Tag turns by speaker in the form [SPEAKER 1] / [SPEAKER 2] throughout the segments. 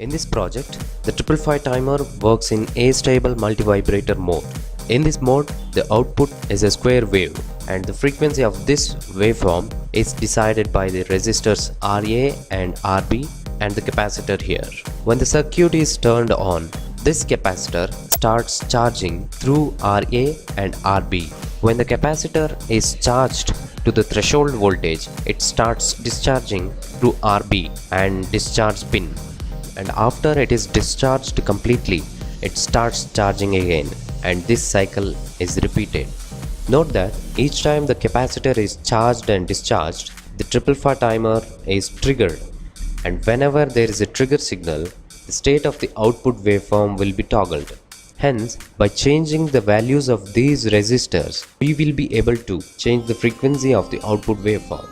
[SPEAKER 1] In this project, the 555 timer works in astable multi-vibrator mode. In this mode, the output is a square wave and the frequency of this waveform is decided by the resistors RA and RB and the capacitor here. When the circuit is turned on, this capacitor starts charging through RA and RB. When the capacitor is charged to the threshold voltage, it starts discharging through RB and discharge pin. And after it is discharged completely, it starts charging again, and this cycle is repeated. Note that each time the capacitor is charged and discharged, the 555 timer is triggered, and whenever there is a trigger signal, the state of the output waveform will be toggled. Hence, by changing the values of these resistors, we will be able to change the frequency of the output waveform.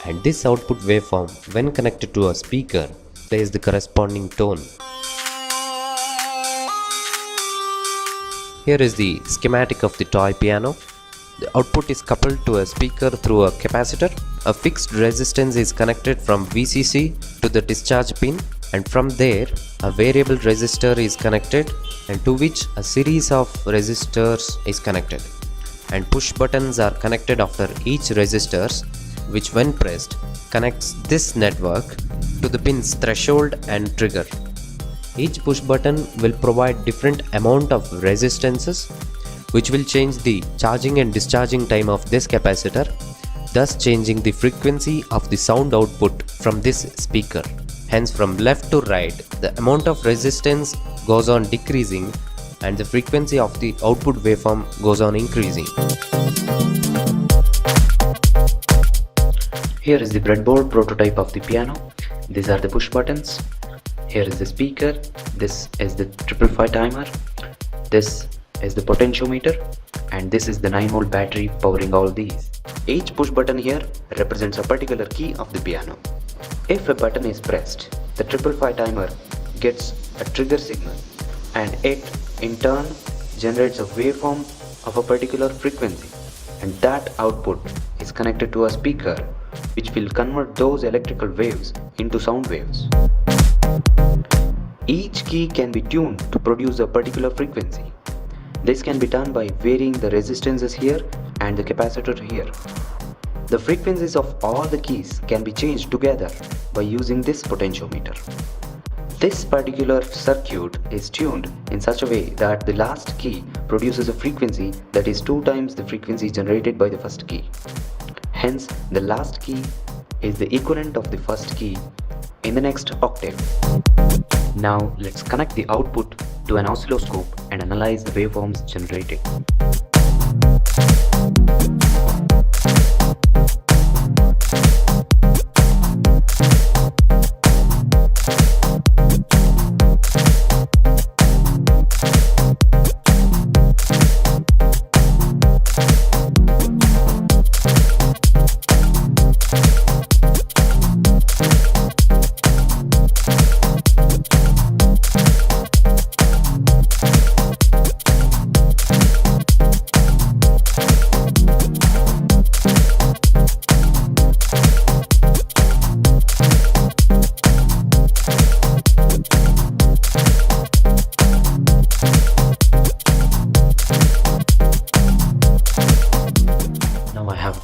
[SPEAKER 1] And this output waveform, when connected to a speaker, plays the corresponding tone. Here is the schematic of the toy piano. The output is coupled to a speaker through a capacitor. A fixed resistance is connected from VCC to the discharge pin, and from there a variable resistor is connected and to which a series of resistors is connected, and push buttons are connected after each resistors, which when pressed connects this network to the pin's threshold and trigger. Each push button will provide different amount of resistances, which will change the charging and discharging time of this capacitor, thus changing the frequency of the sound output from this speaker. Hence, from left to right, the amount of resistance goes on decreasing and the frequency of the output waveform goes on increasing.
[SPEAKER 2] Here is the breadboard prototype of the piano. These are the push buttons. Here is the speaker. This is the 555 timer. This is the potentiometer, and this is the 9-volt battery powering all these. Each push button here represents a particular key of the piano. If a button is pressed, the 555 timer gets a trigger signal, and it in turn generates a waveform of a particular frequency, and that output is connected to a speaker which will convert those electrical waves into sound waves. Each key can be tuned to produce a particular frequency. This can be done by varying the resistances here and the capacitor here. The frequencies of all the keys can be changed together by using this potentiometer. This particular circuit is tuned in such a way that the last key produces a frequency that is 2 times the frequency generated by the first key. Hence, the last key is the equivalent of the first key in the next octave. Now, let's connect the output to an oscilloscope and analyze the waveforms generated.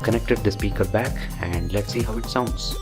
[SPEAKER 2] Connected the speaker back, and let's see how it sounds.